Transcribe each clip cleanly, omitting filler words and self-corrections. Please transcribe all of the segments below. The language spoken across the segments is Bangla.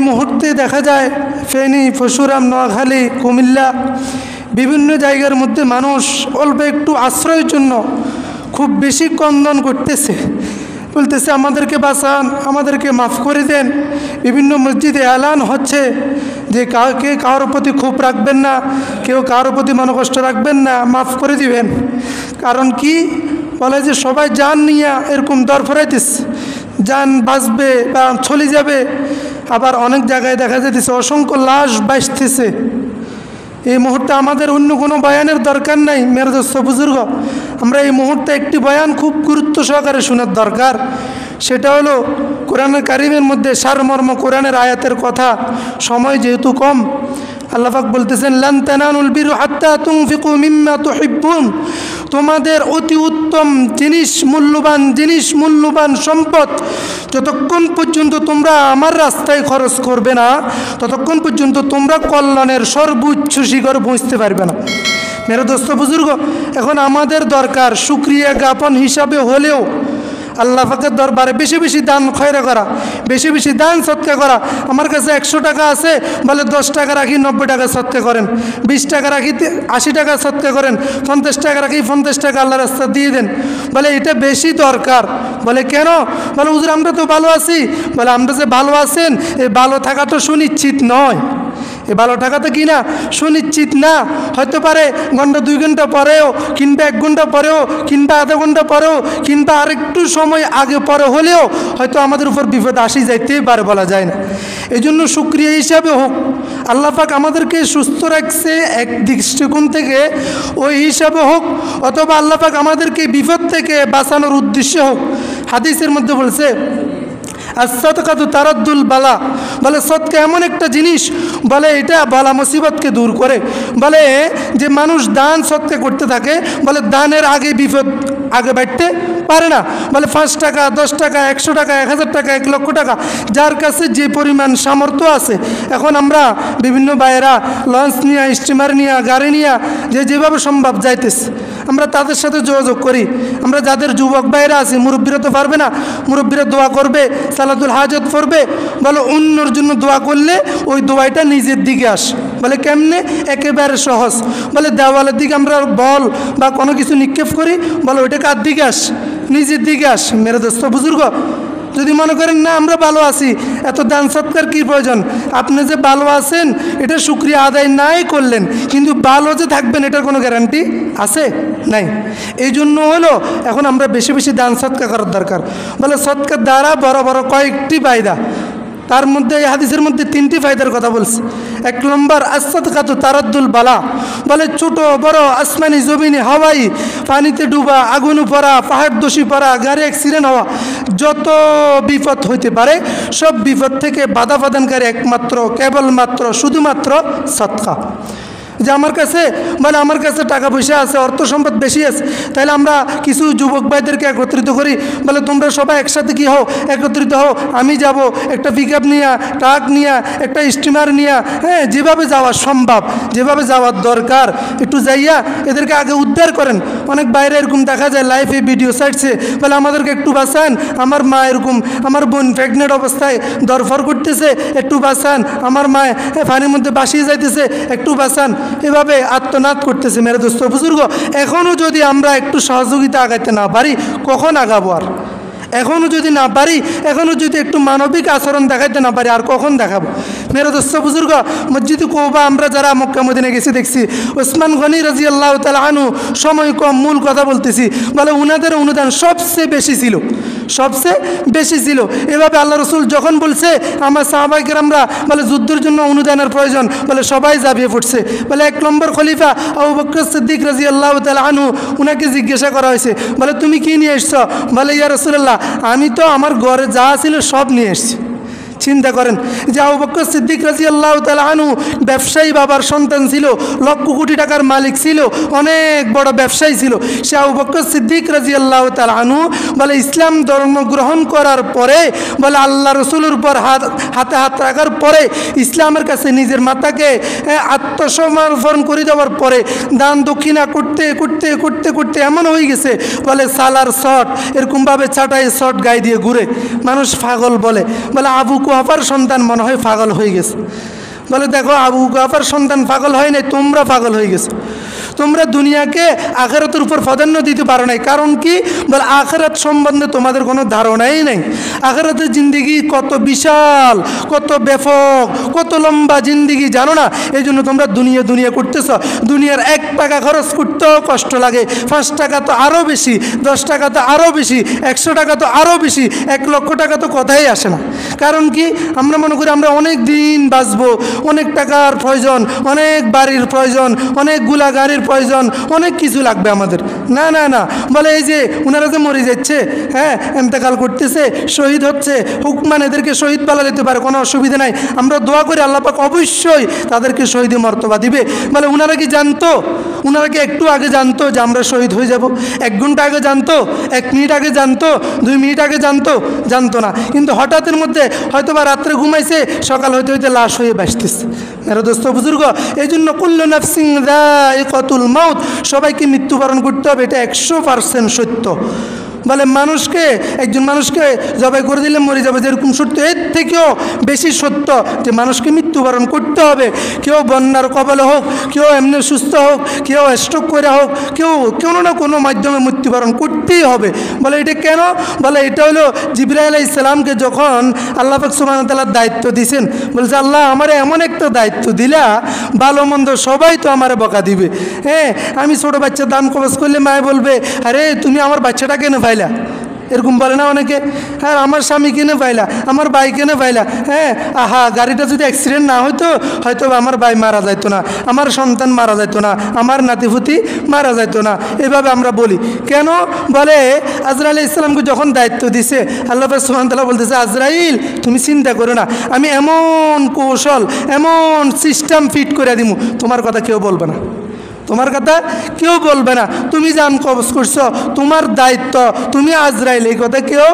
মুহূর্তে দেখা যায় ফেনী, পরশুরাম, নোয়াখালী, কুমিল্লা বিভিন্ন জায়গার মধ্যে মানুষ অল্প একটু আশ্রয়ের জন্য খুব বেশি ক্রন্দন করতেছে, বলতেছে আমাদেরকে বাঁচান, আমাদেরকে মাফ করে দেন। বিভিন্ন মসজিদে এলান হচ্ছে যে কাউকে কারোর প্রতি ক্ষোভ রাখবেন না, কেউ কারোর প্রতি মনোকষ্ট রাখবেন না, মাফ করে দিবেন। কারণ কি বলে যে সবাই জান নিয়ে এরকম দর ফরাইতেছে, যান বাঁচবে বা চলে যাবে। আবার অনেক জায়গায় দেখা যাইতেছে অসংখ্য লাশ বাঁচতেছে। এই মুহূর্তে আমাদের অন্য কোনো বয়ানের দরকার নাই মেরে দোস্ত বুজুর্গ, আমরা এই মুহূর্তে একটি বয়ান খুব গুরুত্ব সহকারে শোনার দরকার। সেটা হলো কোরআনের কারিমের মধ্যে সারমর্ম কোরআনের আয়াতের কথা। সময় যেহেতু কম, আল্লাহ পাক বলতেছেন লান তানালুল বিররা হাত্তা তুনফিকু মিম্মা তুহিব্বুন, তোমাদের অতি উত্তম জিনিস, মূল্যবান জিনিস, মূল্যবান সম্পদ যতক্ষণ পর্যন্ত তোমরা আমার রাস্তায় খরচ করবে না, ততক্ষণ পর্যন্ত তোমরা কল্যাণের সর্বোচ্চ শিখরে পৌঁছতে পারবে না। মেরে দোস্ত বুজুর্গ, এখন আমাদের দরকার শুকরিয়া জ্ঞাপন হিসাবে হলেও আল্লাহ পাকের দরবারে বেশি বেশি দান খয়রা করা, বেশি বেশি দান সৎকা করা। আমার কাছে 100 টাকা আছে, বলে 10 টাকা রাখি 90 টাকা সৎকা করেন, 20 টাকা রাখি 80 টাকা সৎকা করেন, 50 টাকা রাখি 50 টাকা আল্লাহ রাস্তা দিয়ে দেন। বলে এটা বেশি দরকার। বলে কেন? বলে হুজুর আমরা তো ভালো আছি। বলে আমরা যে ভালো আছেন, এই ভালো থাকা তো সুনিশ্চিত নয়, এই ভালো থাকাতে কি না সুনিশ্চিত না। হয়তো পারে ঘন্টা 2 ঘন্টা পরেও, কিংবা 1 ঘন্টা পরেও, কিংবা আধা ঘন্টা পরেও, কিংবা আরেকটু সময় আগে পরে হলেও হয়তো আমাদের উপর বিপদ আসি যাইতেই পারে, বলা যায় না। এই জন্য শুকরিয়া হিসাবে হোক, আল্লাহ পাক আমাদেরকে সুস্থ রাখছে এক দৃষ্টিকোণ থেকে, ওই হিসাবে হোক, অথবা আল্লাহ পাক আমাদেরকে বিপদ থেকে বাঁচানোর উদ্দেশ্যে হোক। হাদিসের মধ্যে বলছে আসসাদকাতু তারাদ্দুল বালা, বলে সদকা এমন একটা জিনিস, বলে এটা বালা মুসিবতকে দূর করে। বলে যে মানুষ দান সদকা করতে থাকে, বলে দানের আগে বিপদ আগে বাড়তে পারে না। বলে 5 টাকা, 10 টাকা, 100 টাকা, 1000 টাকা, 1 লক্ষ টাকা, যার কাছে যে পরিমাণ সামর্থ্য আছে। এখন আমরা বিভিন্ন বাইরা লঞ্চ নিয়ে, স্টিমার নিয়ে, গাড়ি নিয়ে যে যেভাবে সম্ভব যাইতেছে, আমরা তাদের সাথে যোগাযোগ করি। আমরা যাদের যুবক বাইরা আছি, মুরব্বীরা তো পারবে না, মুরব্বীরা দোয়া করবে, সালাতুল হাজত পড়বে। বলে অন্যর জন্য দোয়া করলে ওই দোয়াটা নিজের দিকে আস। বলে কেমনে? একেবারে সহজ। বলে দেওয়ালের দিকে আমরা বল বা কোনো কিছু নিক্ষেপ করি, বলে ওইটা কার দিকে আস? নিজের দিকে আস। মেরে দোস্ত বুজুর্গ, যদি মনে করেন না আমরা ভালো আছি, এত দান সৎকার কী প্রয়োজন? আপনি যে ভালো আছেন এটা শুকরিয়া আদায় নাই করলেন, কিন্তু ভালো যে থাকবেন এটার কোনো গ্যারান্টি আছে? নাই। এই জন্য হলো এখন আমরা বেশি বেশি দান সৎকার করার দরকার। বলে সৎকার দ্বারা বড় বড় কয়েকটি ফায়দা, তার মধ্যে এই হাদিসের মধ্যে 3টি ফায়দার কথা বলছে। 1 নম্বর আসসাদকাতু তারাদ্দুল বালা, বলে ছোট বড়, আসমানি জমিনে, হাওয়াই, পানিতে ডুবা, আগুনে পড়া, পাহাড় দোষী পড়া, গাড়ি অ্যাক্সিডেন্ট হওয়া, যত বিপদ হইতে পারে সব বিপদ থেকে বাধা প্রদানকারী একমাত্র, কেবলমাত্র, শুধুমাত্র সদকা। যে আমার কাছে, বলে আমার কাছে টাকা পয়সা আছে, অর্থ সম্পদ বেশি আছে, তাহলে আমরা কিছু যুবক ভাইদেরকে একত্রিত করি। বলে তোমরা সবাই একসাথে কি হও, একত্রিত হও, আমি যাব একটা পিকআপ নিয়ে, ট্রাক নিয়ে, একটা স্টিমার নিয়ে, হ্যাঁ যেভাবে যাওয়া সম্ভব, যেভাবে যাওয়ার দরকার একটু যাইয়া এদেরকে আগে উদ্ধার করেন। অনেক বাইরে এরকম দেখা যায় লাইভে ভিডিও ছাড়ছে, বলে আমাদেরকে একটু বাঁচান, আমার মা এরকম, আমার বোন প্রেগনেন্ট অবস্থায় দরফর করতেছে, একটু বাঁচান, আমার মা পানির মধ্যে বাসিয়ে যাইতেছে, একটু বাঁচান, এভাবে আত্মনাদ করতেছে। মেরে দোস্ত বুজুর্গ, এখনও যদি আমরা একটু সহযোগিতা আগাইতে না পারি, কখন আগাবো? আর এখনও যদি না পারি, এখনও যদি একটু মানবিক আচরণ দেখাইতে না পারি, আর কখন দেখাবো? মেরে দোস্ত বুজুর্গ, মসজিদে কওবা আমরা যারা মক্কা মদিনা গেছি দেখছি, ওসমান গনি রাদিয়াল্লাহু তাআলা আনহু, সময় কম, মূল কথা বলতেছি, বলে উনাদের অনুদান সবচেয়ে বেশি ছিল, সবচেয়ে বেশি ছিল। এভাবে আল্লাহ রসুল যখন বলছে আমার সাহাবায়ে কেরামরা, বলে যুদ্ধের জন্য অনুদানের প্রয়োজন, বলে সবাই ঝাঁপিয়ে পড়ছে। বলে 1 নম্বর খলিফা আবু বকর সিদ্দিক রাদিয়াল্লাহু তাআলা আনহু, উনাকে জিজ্ঞাসা করা হয়েছে, বলে তুমি কি নিয়ে এসছো? বলে ইয়া রাসূলুল্লাহ, আমি তো আমার ঘরে যা ছিল সব নিয়ে এসেছি। চিন্তা করেন যে আবু বকর সিদ্দিক রাদিয়াল্লাহু তাআলা আনহু ব্যবসায়ী বাবার সন্তান ছিল, লক্ষ কোটি টাকার মালিক ছিল, অনেক বড় ব্যবসায়ী ছিল। সে আবু বকর সিদ্দিক রাদিয়াল্লাহু তাআলা আনহু বলে ইসলাম ধর্ম গ্রহণ করার পরে, বলে আল্লাহ রসুলের উপর হাতে হাত রাখার পরে, ইসলামের কাছে নিজের মাতাকে আত্মসমর্পণ করে দেওয়ার পরে দান দক্ষিণা করতে করতে করতে করতে এমন হয়ে গেছে, বলে সালার শট এরকমভাবে চাটাই শট গায়ে দিয়ে ঘুরে, মানুষ পাগল বলে। বলে আবু কুহাফার সন্তান মনে হয় পাগল হয়ে গেছে। বলে দেখো আবু কুহাফার সন্তান পাগল হয় নাই, তোমরা পাগল হয়ে গেছো। তোমরা দুনিয়াকে আখিরাতের উপর প্রাধান্য দিতে পারো নাই। কারণ কি? বলে আখিরাত সম্বন্ধে তোমাদের কোনো ধারণাই নেই। আখিরাতের জিন্দিগি কত বিশাল, কত ব্যাপক, কত লম্বা জিন্দিগি জানো না। এই জন্য তোমরা দুনিয়া করতেছ। দুনিয়ার 1 টাকা খরচ করতেও কষ্ট লাগে, 5 টাকা তো আরও বেশি, 10 টাকা তো আরও বেশি, 100 টাকা তো আরও বেশি, 1 লক্ষ টাকা তো কথাই আসে না। কারণ কি? আমরা মনে করি আমরা অনেক দিন বাঁচবো, অনেক টাকার প্রয়োজন, অনেক বাড়ির প্রয়োজন, অনেকগুলা গাড়ির প্রয়োজন, অনেক কিছু লাগবে আমাদের। না না না, বলে এই যে ওনারা যে মরে যাচ্ছে, হ্যাঁ এন্তেকাল করতেছে, শহীদ হচ্ছে, হুকমান এদেরকে শহীদ বলা যেতে পারে, কোনো অসুবিধা নাই। আমরা দোয়া করি আল্লাহ পাক অবশ্যই তাদেরকে শহীদি মর্তবা দিবে। বলে ওনারা কি জানতো? ওনারা কি একটু আগে জানতো যে আমরা শহীদ হয়ে যাব? 1 ঘন্টা আগে জানতো? 1 মিনিট আগে জানতো? 2 মিনিট আগে জানতো? জানতো না। কিন্তু হঠাৎের মধ্যে হয়তো বা রাত্রে ঘুমাইছে, সকাল হইতে হইতে লাশ হয়ে বাঁচতেছে। মেরে দোস্ত বুজুর্গ, এই জন্য কুল্লু নাফসিন যায়িকাতুল মাউত, সবাইকে মৃত্যুবরণ করতে হবে, এটা 100% সত্য। বলে মানুষকে, একজন মানুষকে জবাই করে দিলে মরে যাবে, যেরকম সত্য, এর থেকেও বেশি সত্য যে মানুষকে মৃত্যুবরণ করতে হবে। কেউ বন্যার কবলে হোক, কেউ এমনি সুস্থ হোক, কেউ স্ট্রোক করে হোক, কেউ কোনো না কোনো মাধ্যমে মৃত্যুবরণ করতেই হবে। বলে এটা কেন? বলে এটা হলো জিবরাইল আলাইহিস সালামকে যখন আল্লাহ পাক সুবহানাহু ওয়া তাআলা দায়িত্ব দিয়েছেন, বলছে আল্লাহ আমারে এমন একটা দায়িত্ব দিলা, ভালো মন্দ সবাই তো আমারে বকা দিবে। হ্যাঁ, আমি ছোটো বাচ্চা দান কবজ করলে মায়ে বলবে আরে তুমি আমার বাচ্চাটা কেন পাইলা, এরকম বলে না অনেকে। হ্যাঁ, আমার স্বামী কিনে পাইলা, আমার ভাই কিনে পাইলা। হ্যাঁ, আহা গাড়িটা যদি অ্যাক্সিডেন্ট না হতো হয়তো আমার ভাই মারা যাইতো না, আমার সন্তান মারা যাইতো না, আমার নাতিপুতি মারা যাইতো না। এভাবে আমরা বলি কেন? বলে আজরাইল আলাইহিস সালামকে যখন দায়িত্ব দিছে, আল্লাহ পাক সুবহানাহু ওয়া তাআলা বলতেছে আজরাইল তুমি চিন্তা করো না, আমি এমন কৌশল, এমন সিস্টেম ফিট করে দিব, তোমার কথা কেউ বলবে না, তোমার কথা কেউ বলবে না। তুমি জান কবজ করছো, তোমার দায়িত্ব, তুমি আজরাইল, এই কথা কেউ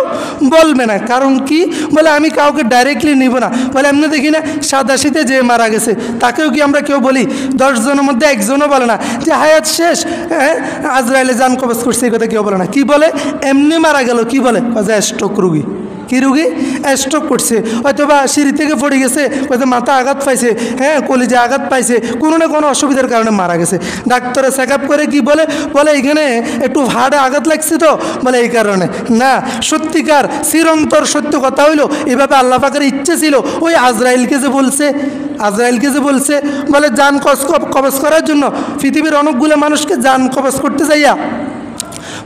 বলবে না। কারণ কি? বলে আমি কাউকে ডাইরেক্টলি নিব না। বলে এমনি দেখি না সাদাশীতে যে মারা গেছে তাকেও কি আমরা কেউ বলি? 10 জনের মধ্যে একজনও বলে না যে হায়াত শেষ, হ্যাঁ আজরাইলে জান কবজ করছে, এই কথা কেউ বলে না। কি বলে? এমনি মারা গেল, কি বলে? স্ট্রোক রুগী। কি রুগী? স্ট্রোক করছে, হয়তো বা সিঁড়ি থেকে পড়ে গেছে, হয়তো মাথা আঘাত পাইছে, হ্যাঁ কলিজা আঘাত পাইছে, কোনো না কোনো অসুবিধার কারণে মারা গেছে। ডাক্তারে চেক আপ করে কি বলে? বলে এখানে একটু হাড়ে আঘাত লাগছে তো, বলে এই কারণে না। সত্যিকার চিরন্তর সত্য কথা হইলো এভাবে আল্লাহ পাকের ইচ্ছে ছিল ওই আজরাইলকে যে বলছে, বলে জান কবজ করার জন্য পৃথিবীর অনেকগুলো মানুষকে জান কবজ করতে যাইয়া,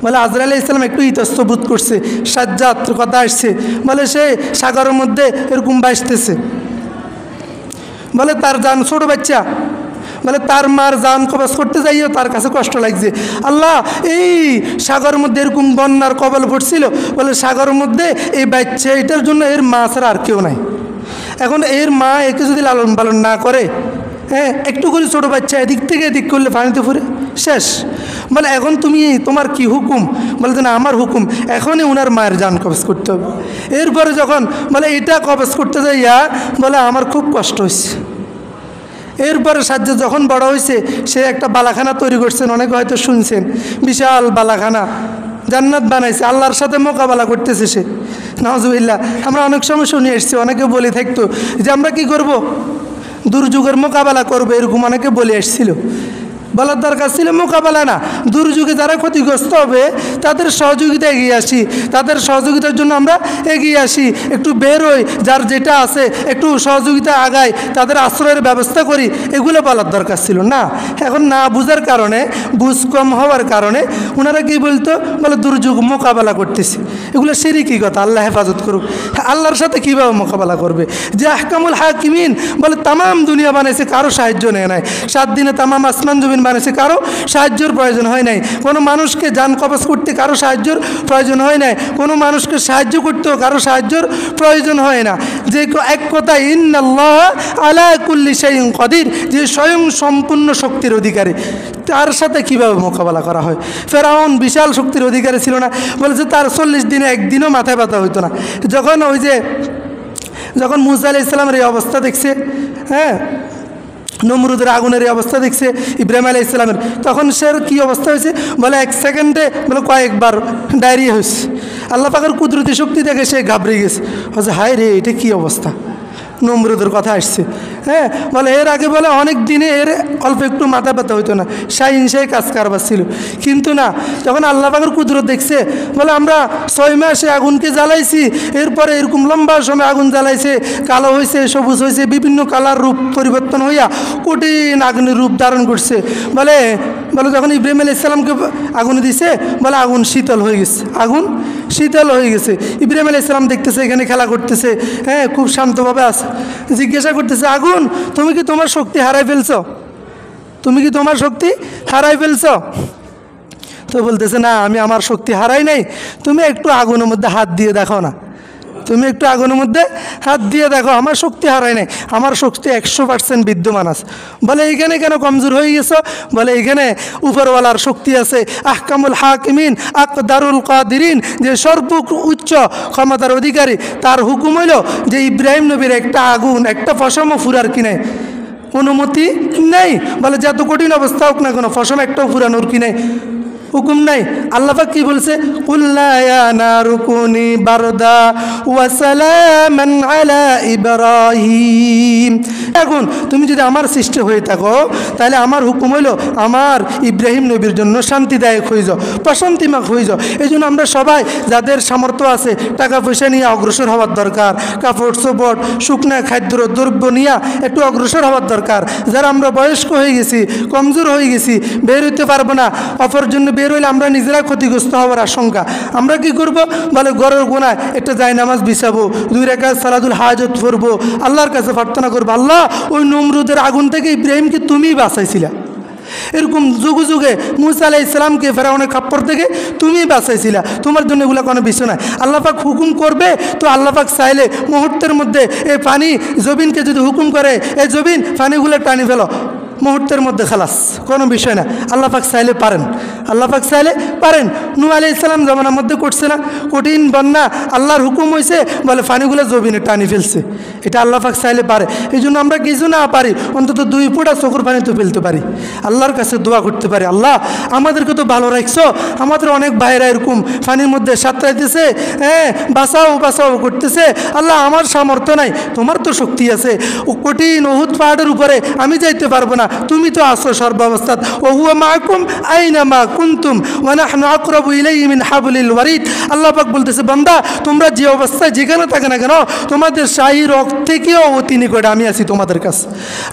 বলে আজরাইল আলাইহিস সালাম একটু ইতস্তত করছে, সাজ্জাত কথা আসছে, বলে সে সাগরের মধ্যে এরকম ভাসতেছে। বলে তার জান, ছোট বাচ্চা, বলে তার মার জান কবজ করতে যাইও তার কাছে কষ্ট লাগছে। আল্লাহ এই সাগরের মধ্যে এরকম বন্যার কবল পড়ছিল, বলে সাগরের মধ্যে এই বাচ্চা, এটার জন্য এর মা ছাড়া আর কেউ নাই। এখন এর মা একে যদি লালন পালন না করে, হ্যাঁ একটু করে ছোটো বাচ্চা এদিক থেকে এদিক করলে পানিতে পড়ে শেষ। বলে এখন তোমার কি হুকুম? বলে যে না আমার হুকুম এখনই ওনার মায়ের জান কবজ করতে হবে। এরপরে যখন বলে এটা কবজ করতে যাইয়া বলে আমার খুব কষ্ট হয়েছে। এরপরে সাজ্জাদ যখন বড় হয়েছে সে একটা বালাখানা তৈরি করছেন, অনেকে হয়তো শুনছেন, বিশাল বালাখানা জান্নাত বানাইছে, আল্লাহর সাথে মোকাবেলা করতেছে সে। নাউজুবিল্লাহ, আমরা অনেক সময় শুনে এসছি, অনেকে বলে থাকতো যে আমরা কি করব, দুর্যোগের মোকাবেলা করবো, এরকম অনেকে বলে এসেছিল। বলার দরকার ছিল মোকাবেলা না, দুর্যোগে যারা ক্ষতিগ্রস্ত হবে তাদের সহযোগিতা এগিয়ে আসি, তাদের সহযোগিতার জন্য আমরা এগিয়ে আসি, একটু বের হই, যার যেটা আছে একটু সহযোগিতা আগাই, তাদের আশ্রয়ের ব্যবস্থা করি, এগুলো বলার দরকার ছিল না। এখন না বুঝার কারণে, বুঝ কম হওয়ার কারণে ওনারা কি বলতো, বলে দুর্যোগ মোকাবেলা করতেছি, এগুলো শিরকি কথা, আল্লাহ হেফাজত করুক। আল্লাহর সাথে কীভাবে মোকাবেলা করবে? যে আহকামুল হাকিমিন বলে তামাম দুনিয়া বানাইছে, কারো সাহায্য নেয় নাই, 7 দিনে তামাম আসমান জমিন বানিয়েছে, কারো সাহায্যের প্রয়োজন হয় নাই। কোনো মানুষকে জান কবজ করতে কারো সাহায্যের প্রয়োজন হয় নাই, কোনো মানুষকে সাহায্য করতেও কারো সাহায্যের প্রয়োজন হয় না। যে এক কথা ইন্নাল্লাহ আলা কুল্লি শাইইন কাদির, যে স্বয়ং সম্পূর্ণ শক্তির অধিকারী, তার সাথে কীভাবে মোকাবেলা করা হয়? ফেরাউন বিশাল শক্তির অধিকারী ছিল না, বলেছে তার 40 দিনে একদিনও মাথায় ব্যথা হইতো না। যখন মুসা আলাইহিস সালামের এই অবস্থা দেখছে, হ্যাঁ নমরুদের আগুনের এই অবস্থা দেখছে ইব্রাহিম আলাইহিস সালামের, তখন সে কী অবস্থা হয়েছে বলে 1 সেকেন্ডে বলে কয়েকবার ডায়রিয়া হয়েছে। আল্লাহ পাকের কুদরতি শক্তি দেখে সে ঘাবড়ে গেছে, বলছে হায় রে এটা কী অবস্থা। নমরুদের কথা আসছে, হ্যাঁ বলে এর আগে বলে অনেক দিনে এর অল্প একটু মাথা ব্যথা হইতো না, সাই কাজ কারবার ছিল, কিন্তু না যখন আল্লাহ পাকের কুদরত দেখছে বলে আমরা 6 মাসে আগুনকে জ্বালাইছি, এরপরে এরকম লম্বা সময় আগুন জ্বালাইছে, কালো হয়েছে, সবুজ হয়েছে, বিভিন্ন কালার রূপ পরিবর্তন হইয়া কঠিন আগুনের রূপ ধারণ করছে। বলে যখন ইব্রাহিম আলাইহিস সালামকে আগুন দিছে বলে আগুন শীতল হয়ে গেছে, আগুন শীতল হয়ে গেছে। ইব্রাহিম আলাইহিস সালাম দেখতেছে এখানে খেলা করতেছে, হ্যাঁ খুব শান্তভাবে আছে, জিজ্ঞাসা করতেছে আগুন তুমি কি তোমার শক্তি হারাই ফেলছো, তুমি কি তোমার শক্তি হারাই ফেলছো? তো বলতেছে না আমি আমার শক্তি হারাই নাই, তুমি একটু আগুনের মধ্যে হাত দিয়ে দেখো না, তুমি একটু আগুনের মধ্যে হাত দিয়ে দেখো, আমার শক্তি হারাই নাই, আমার শক্তি 100% বিদ্যমান আছে। বলে এইখানে কেন কমজোর হয়ে গেছো? বলে এইখানে উপরওয়ালার শক্তি আছে, আহকামুল হাকিমিন আকদারুল কাদিরিন, যে সর্বোচ্চ ক্ষমতার অধিকারী, তার হুকুম হইল যে ইব্রাহিম নবীর একটা আগুন একটা ফসমও ফুরার কি নাই অনুমতি নেই। বলে যত কঠিন অবস্থা হোক না কোনো ফসম একটাও ফুরানোর কি নেই, হুকুম নাই। আল্লাহ পাক কি বলছে, কুল্লা ইয়া নারু কুনি বারদা ওয়া সালামান আলা ইব্রাহিম। এখন তুমি যদি আমার সৃষ্টি হয়ে থাকো তাহলে আমার হুকুম হইল আমার ইব্রাহিম নবীর জন্য শান্তিদায়ক হয়ে যাও, প্রশান্তিময় হয়ে যাও। এই জন্য আমরা সবাই যাদের সামর্থ্য আছে টাকা পয়সা নিয়ে অগ্রসর হওয়ার দরকার, কাপড় চোপড় শুকনা খাদ্য দ্রব্য নিয়ে একটু অগ্রসর হওয়ার দরকার। যারা আমরা বয়স্ক হয়ে গেছি, কমজোর হয়ে গেছি, বের হইতে পারবো না, অপর জন্য বের হইলে আমরা নিজেরা ক্ষতিগ্রস্ত হওয়ার আশঙ্কা। আমরা কি করব? বলে ঘরের গোনায় একটা জায়নামাজ বিছাবো, 2 রাকাত সালাতুল হাজত পড়বো, আল্লাহর কাছে প্রার্থনা করবো, আল্লাহ ওই নমরুদের আগুন থেকে ইব্রাহিমকে তুমিই বাঁচাইছিলা, এরকম যুগে যুগে মুসা আলাইহিস সালামকে ফেরাউনের খাপ্পর থেকে তুমি বাঁচাইছিলা, তোমার জন্য এগুলো কোনো বিষয় নয়। আল্লাহ পাক হুকুম করবে তো আল্লাহ পাক চাইলে মুহূর্তের মধ্যে এই পানি জবিনকে যদি হুকুম করে এই জবিন পানিগুলো টানি ফেলো, মুহূর্তের মধ্যে খালাস, কোনো বিষয় না। আল্লাহ পাক চাইলে পারেন, আল্লাহ পাক চাইলে পারেন। নূহ আলাইহিস সালাম জামানার মধ্যে করছে না কঠিন বন্যা, আল্লাহর হুকুম হয়েছে বলে পানিগুলো জবিনে টানি ফেলছে, এটা আল্লাহ পাক চাইলে পারে। এই জন্য আমরা কিছু না পারি অন্তত 2 ফোঁটা চোখের পানি তো ফেলতে পারি, আল্লাহর কাছে দোয়া করতে পারি, আল্লাহ আমাদেরকে তো ভালো রাখছো, আমাদের অনেক ভাইরা এরকম পানির মধ্যে সাঁতরাইতেছে, হ্যাঁ বাঁচাও বাঁচাও করতেছে, আল্লাহ আমার সামর্থ্য নাই, তোমার তো শক্তি আছে, ও কঠিন উহুদ পাহাড়ের উপরে আমি যাইতে পারবো না, তুমি তো আসো সর্বাবস্থাত, ও হুয়া মাআকুম আইনামা কুনতুম ওয়া নাহনু আকরাবু ইলাইহি মিন হাবলিল ওয়ারিদ। আল্লাহ পাক বলতেছে বান্দা তোমরা যে অবস্থায় যেখানে থাকে না কেন তোমাদের শাহী রক্ত থেকেও অতি নিকটে আমি আছি তোমাদের কাছে।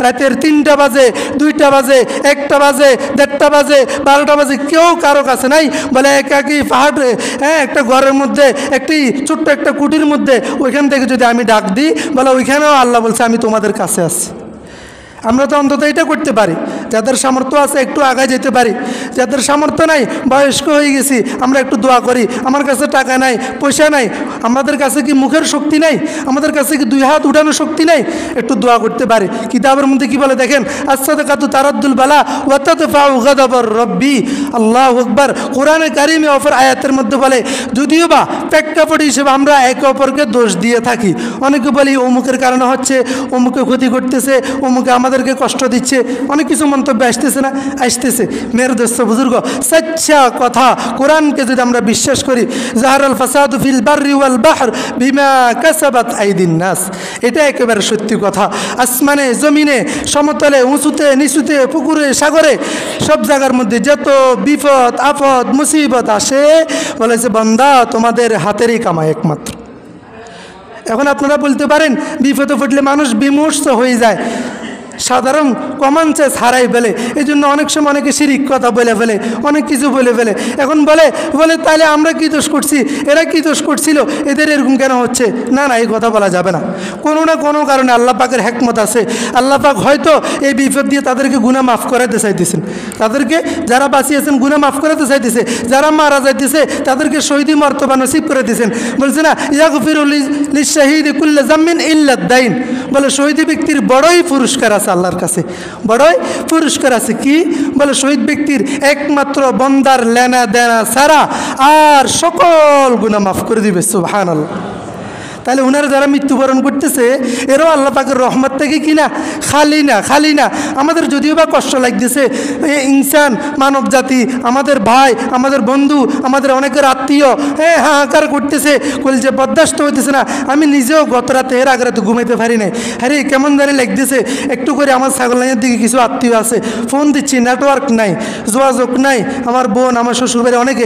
রাতের 3টা বাজে, 2টা বাজে, 1টা বাজে, 1:30টা বাজে, 12টা বাজে, কেউ কারো কাছে নাই। বলে একাকি পাহাড়ে, হ্যাঁ একটা ঘরের মধ্যে একটি ছোট্ট একটা কুটির মধ্যে ওইখান থেকে যদি আমি ডাক দিই বলে ওইখানেও আল্লাহ বলছে আমি তোমাদের কাছে আছি। আমরা তো অন্তত এটা করতে পারি, যাদের সামর্থ্য আছে একটু আগায় যেতে পারি, যাদের সামর্থ্য নাই বয়স্ক হয়ে গেছি আমরা একটু দোয়া করি, আমার কাছে টাকা নাই পয়সা নাই, আমাদের কাছে কি মুখের শক্তি নাই, আমাদের কাছে কি 2 হাত উঠানোর শক্তি নাই, একটু দোয়া করতে পারি। কিতাবের মধ্যে কি বলে দেখেন, আস-সাদাকাতু তারাদ্দুল বালা ওয়া তাদফাউ গাদাবার রব্বি, আল্লাহু আকবার। কোরআনে কারিমে অপর আয়াতের মধ্যে বলে, যদিও বা প্রেক্ষাপট হিসেবে আমরা একে অপরকে দোষ দিয়ে থাকি, অনেকে বলি অমুকের কারণে হচ্ছে, অমুকে ক্ষতি করতেছে, অমুকে আমাদেরকে কষ্ট দিচ্ছে, অনেক কিছু মন্তব্য আসতেছে না, আসতেছে। মেয়ের দোস্ত বুজুর্গ সচ্চা কথা, কোরআনকে যদি আমরা বিশ্বাস করি, জাহারাল ফাসাদু ফিল বাররি ওয়াল বাহর বিমা কাসাবাত আইদিন নাস, এটা একেবারে সত্যি কথা। আসমানে জমিনে সমতলে উঁচুতে নিচুতে পুকুরে সাগরে সব জায়গার মধ্যে যত বিপদ আপদ মুসিবত আসে বলেছে বান্দা তোমাদের হাতেরই কামাই একমাত্র। এখন আপনারা বলতে পারেন বিপদে পড়লে মানুষ বিমর্ষ হয়ে যায়, সাধারণ কমন সেন্স হারাই ফেলে, এই জন্য অনেক সময় অনেকে শিরিক কথা বলে ফেলে, অনেক কিছু বলে ফেলে। এখন বলে তাহলে আমরা কি দোষ করছি, এরা কি দোষ করছিল, এদের এরকম কেন হচ্ছে? না না, এই কথা বলা যাবে না। কোনো না কোনো কারণে আল্লাহ পাকের হিকমত আছে। আল্লাহ পাক হয়তো এই বিপদ দিয়ে তাদেরকে গুনাহ মাফ করাতে চাইতেছেন, তাদেরকে যারা বাঁচিয়েছেন গুনাহ মাফ করাতে চাইতেছে, যারা মারা যাইতেছে তাদেরকে শহীদি মর্তবা নসিব করে দিয়েছেন। বলছে না ইয়াগফিরু লিশ-শাহীদি কুল্লা যামমিন ইল্লা আদ-দাইন, বলে শহীদি ব্যক্তির বড়ই পুরস্কার আছে আল্লাহর কাছে, বড়ই পুরস্কার আছে। কি বলে? শহীদ ব্যক্তির একমাত্র বন্দার লেনা দেনা ছাড়া আর সকল গুনাহ মাফ করে দিবে। সুবহানাল্লাহ। তাহলে ওনারা যারা মৃত্যুবরণ করতেছে এরাও আল্লাহ পাকের রহমত থেকে কিনা খালি না। আমাদের যদিও বা কষ্ট লাগতেছে, ইনসান মানব জাতি, আমাদের ভাই, আমাদের বন্ধু, আমাদের অনেকের আত্মীয় হাহাকার করতেছে, কলজে বরদাস্ত হইতেছে না। আমি নিজেও গত রাতে এর আগে রাতে ঘুমাইতে পারি নাই। আরে কেমন জানি লাগতেছে, একটু করে আমার ছাগলাইয়ের দিকে কিছু আত্মীয় আছে, ফোন দিচ্ছি, নেটওয়ার্ক নাই, যোগাযোগ নাই, আমার বোন, আমার শ্বশুরবাড়ি অনেকে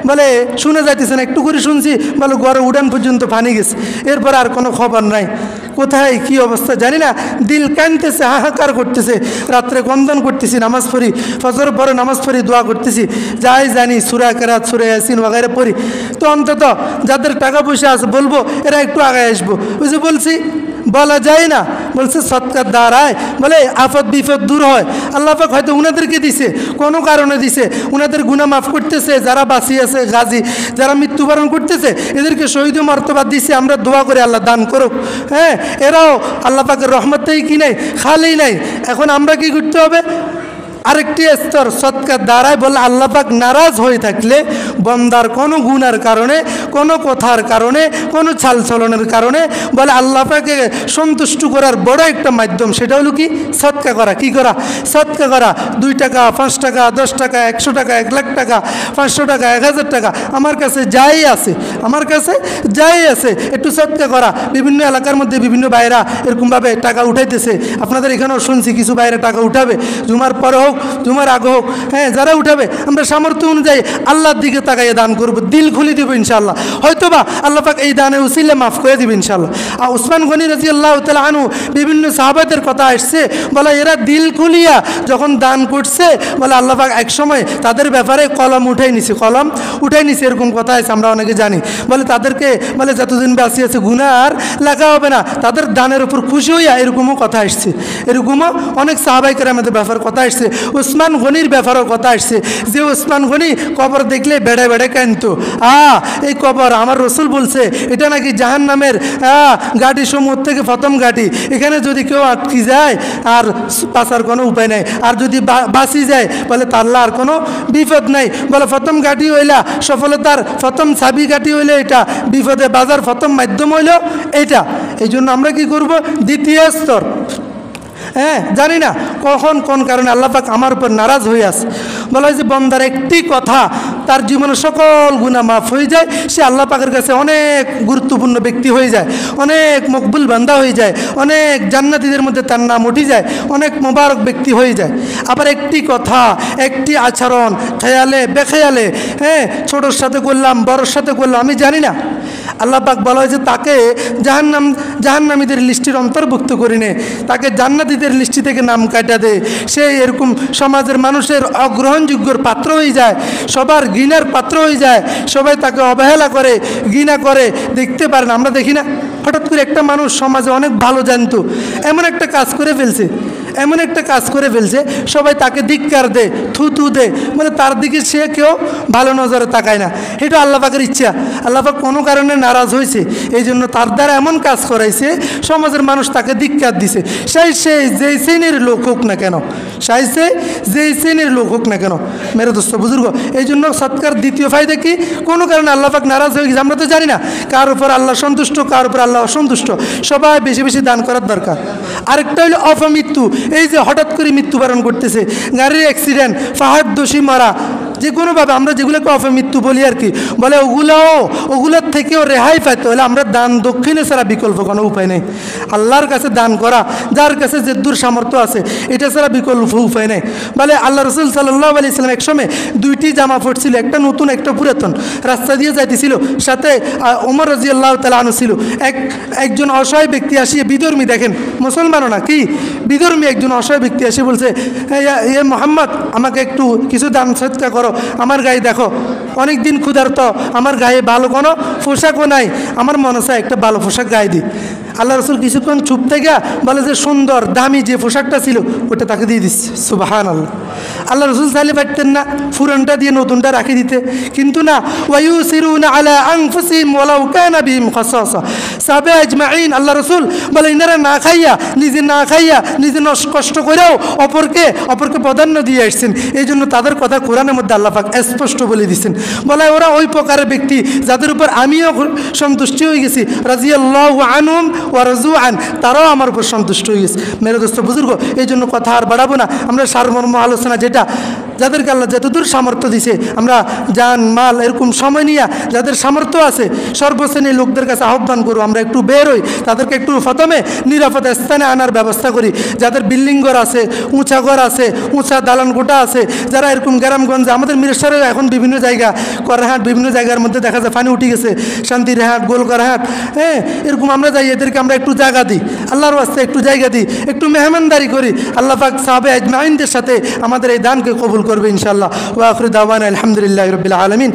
বলে শুনে যাইতেছে না, একটু করে শুনছি বলে ঘরে উড়ান পর্যন্ত পানি গেছে, এরপর আর কোনো খবর নাই। কোথায় কি অবস্থা জানি না, দিল কানতেছে, হাহাকার করতেছে। রাত্রে কন্দন করতেছি, নামাজ পড়ি, ফজর পরে নামাজ পড়ি, দোয়া করতেছি, যাই জানি সূরা কেরাত, সূরা ইয়াসিন ওয়াগাইরা পড়ি। তো অন্তত যাদের টাকা পয়সা আছে বলবো এরা একটু আগায় আসবো, ওই যে বলছি বলা যায় না, বলছে সৎকার দ্বারায় বলে আফত বিপদ দূর হয়। আল্লাহ পাক হয়তো উনাদেরকে দিছে, কোনো কারণে দিছে, উনাদের গুনাহ মাফ করতেছে। যারা বাঁচিয়ে আছে গাজী, যারা মৃত্যুবরণ করতেছে এদেরকে শহীদ মর্তবা দিছে। আমরা দোয়া করে আল্লাহ দান করুক। এরাও আল্লাহ পাকের রহমতেই কি নাই, খালি নাই। এখন আমরা কি করতে হবে? আরেকটি স্তর সৎকার দ্বারায় বলে আল্লাহ পাক নারাজ হয়ে থাকলে বন্দার কোনো গুনার কারণে, কোনো কথার কারণে, কোনো চালচলনের কারণে বলে আল্লাহ পাকে সন্তুষ্ট করার বড় একটা মাধ্যম, সেটা হলো কি? সৎকা করা। কি করা? সৎকা করা। 2 টাকা, 5 টাকা, 10 টাকা, 100 টাকা, 1 লাখ টাকা, 500 টাকা, 1000 টাকা, আমার কাছে যাই আছে, আমার কাছে যাই আছে, একটু সৎকা করা। বিভিন্ন এলাকার মধ্যে বিভিন্ন বাইরা এরকমভাবে টাকা উঠাইতেছে। আপনাদের এখানেও শুনছি কিছু বাইরে টাকা উঠাবে, জুমার পরে হোক, জুমার আগে হোক, যারা উঠাবে আমরা সামর্থ্য অনুযায়ী আল্লাহর দিকে তাকাইয়ে দান করবো, দিল খুলে দেবো ইনশাআল্লাহ। হয়তোবা আল্লাহ পাক এই দানে উসিলে মাফ করে দেবে ইনশাআল্লাহ। আর উসমান গনি রাদিয়াল্লাহু তাআলা আনহু বিভিন্ন সাহাবাদের কথা আসছে, বলে এরা দিল খুলিয়া যখন দান করছে বলে আল্লাহ পাক এক সময় তাদের ব্যাপারে কলম উঠাই নিছে, এরকম কথা আছে, আমরা অনেকে জানি। বলে তাদেরকে বলে যতদিন বাঁচি আছে গুনাহ আর লেখা হবে না, তাদের দানের উপর খুশি হইয়া, এরকমও কথা আসছে। এরকমও অনেক সাহাবায়ে কেরামের ব্যাপার কথা আসছে। উসমান গনির ব্যাপারেও কথা আসছে যে উসমান গনি কবর দেখলে বেড়ে বেড়ে কাঁদতো। এই কবর আমার রসুল বলছে এটা নাকি জাহান্নামের গাড়ি সমূহ থেকে প্রথম গাড়ি, এখানে যদি কেউ আটকে যায় আর বাঁচার কোনো উপায় নাই, আর যদি বাঁচি যায় বলে তাল্লা আর কোনো বিপদ নাই। বলে প্রথম গাড়ি হইলা সফলতার প্রথম চাবি গাড়ি হইলে এটা, বিপদে বাজার প্রথম মাধ্যম হইল এইটা। এই জন্য আমরা কি করব? দ্বিতীয় স্তর, জানি না কখন কোন কারণে আল্লাহ পাক আমার উপর নারাজ হয়ে আছে। বলা হয় যে বন্দার একটি কথা তার জীবনের সকল গুনাহ মাফ হয়ে যায়, সে আল্লাহ পাকের কাছে অনেক গুরুত্বপূর্ণ ব্যক্তি হয়ে যায়, অনেক মকবুল বান্দা হয়ে যায়, অনেক জান্নাতীদের মধ্যে তার নাম উঠে যায়, অনেক মোবারক ব্যক্তি হয়ে যায়। আবার একটি কথা, একটি আচরণ, খেয়ালে বেখেয়ালে, ছোটোর সাথে করলাম, বড়োর সাথে করলাম, আমি জানি না, আল্লাহ পাক বলা হয় যে তাকে জাহান্নামীদের লিস্টির অন্তর্ভুক্ত করিনে, তাকে জান্নাতীদের লিস্টি থেকে নাম কাটা দে। সে এরকম সমাজের মানুষের অগ্রহণযোগ্যর পাত্র হয়ে যায়, সবার ঘৃণার পাত্র হয়ে যায়, সবাই তাকে অবহেলা করে, ঘৃণা করে। দেখতে পারেন, আমরা দেখি না হঠাৎ করে একটা মানুষ সমাজে অনেক ভালো জানতো, এমন একটা কাজ করে ফেলছে, সবাই তাকে ধিক্কার দে, থুতু দে, মানে তার দিকে সে কেউ ভালো নজরে তাকায় না। এটা আল্লাহ পাকের ইচ্ছা। আল্লাহ পাক কোনো কারণে নারাজ হয়েছে, এই জন্য তার দ্বারা এমন কাজ করাইছে সমাজের মানুষ তাকে ধিক্কার দিছে। সে যেই শ্রেণীর লোক হোক না কেন, যেই শ্রেণীর লোক হোক না কেন মেরে দোস্ত বুজুর্গ। এই জন্য সৎকার দ্বিতীয় ফায়দা কি? কোনো কারণে আল্লাহ পাক নারাজ হয়ে গেছে, আমরা তো জানি না কার উপর আল্লাহ সন্তুষ্ট, কার উপর আল্লাহ অসন্তুষ্ট। সবাই বেশি বেশি দান করার দরকার। আরেকটা হলো অপমৃত্যু। এই যে হঠাৎ করে মৃত্যুবরণ করতেছে, গাড়ির অ্যাক্সিডেন্ট, পাহাড় দোষী মারা, যে কোনোভাবে আমরা যেগুলোকে অপমৃত্যু বলি আর কি, বলে ওগুলোর থেকেও রেহাই পাইতে হলে আমরা দান দক্ষিণে ছাড়া বিকল্প কোনো উপায় নেই। আল্লাহর কাছে দান করা, যার কাছে যে দূর সামর্থ্য আছে, এটা ছাড়া বিকল্প উপায় নেই। বলে আল্লাহ রসুল সাল্লাল্লাহু আলাইহি সাল্লাম এক সময় 2টি জামা পরছিল, একটা নতুন একটা পুরাতন, রাস্তা দিয়ে যাইতেছিল, সাথে ওমর রাদিয়াল্লাহু তাআলা আনহু ছিল। একজন অসহায় ব্যক্তি আসিয়ে, বিধর্মী, দেখেন মুসলমানও না কি, বিধর্মী একজন অসহায় ব্যক্তি আসে বলছে, হে মুহাম্মদ, আমাকে একটু কিছু দান সদকা করো, আমার গায়ে দেখো অনেক দিন ক্ষুধার্ত, আমার গায়ে ভালো কোনো পোশাকও নাই, আমার মনে চায় একটা ভালো পোশাক গায়ে দিই। আল্লাহ রসুল কিছুক্ষণ চুপ থেকে বলে যে সুন্দর দামি যে পোশাকটা ছিল ওটা তাকে দিয়ে দিচ্ছে। সুবহানাল্লাহ। আল্লাহ রসুল চাইলে পারতেন না পুরানটা দিয়ে নতুনটা রাখি দিতে, কিন্তু না, ওয়ায়ুসিরুনা আলা আনফুসিহিম ওয়ালাউ কানা বিহিম খাসাসা। সাহাবা আজমাইন আল্লাহ রসুল বলে ইনারা না খাইয়া নিজে কষ্ট করেও অপরকে প্রাধান্য দিয়ে আসছেন। এই জন্য তাদের কথা কোরআনের মধ্যে আল্লাহ পাক স্পষ্ট বলে দিচ্ছেন, বলে ওরা ওই প্রকারের ব্যক্তি যাদের উপর আমিও সন্তুষ্টি হয়ে গেছি, রাজিয়াল্লাহু আনহুম ওয়া রাজু আন, তারাও আমার উপর সন্তুষ্ট হয়ে গেছে। মেরে দোস্ত বুজুর্গ, এই জন্য কথা আর বাড়াবো না, আমরা সারমর্ম আলোচনা যেটা যাদেরকে আল্লাহ যতদূর সামর্থ্য দিছে, আমরা জান মাল এরকম সময় নিয়ে যাদের সামর্থ্য আছে সর্বশ্রেণীর লোকদের কাছে আহ্বান করব, আমরা একটু বের হই, তাদেরকে একটু প্রথমে নিরাপদ স্থানে আনার ব্যবস্থা করি। যাদের বিল্ডিং ঘর আছে, উঁচা ঘর আছে, উঁচা দালান কোঠা আছে, যারা এরকম গ্রামগঞ্জে, আমাদের মিরেশ্বরে এখন বিভিন্ন জায়গা, করাহাট বিভিন্ন জায়গার মধ্যে দেখা যায় পানি উঠে গেছে, শান্তিরহাট, গোলকরহাট, হ্যাঁ, এরকম আমরা যাই, এদেরকে আমরা একটু জায়গা দিই, আল্লাহর ওয়াস্তে একটু জায়গা দিই, একটু মেহমানদারি করি। আল্লাহ পাক সাহাবে আজমাইনদের সাথে আমাদের এই দানকে কবুল করবে ইনশাআল্লাহ। ওয়া আখিরু দাওয়ানা আলহামদুলিল্লাহি রাব্বিল আলামিন।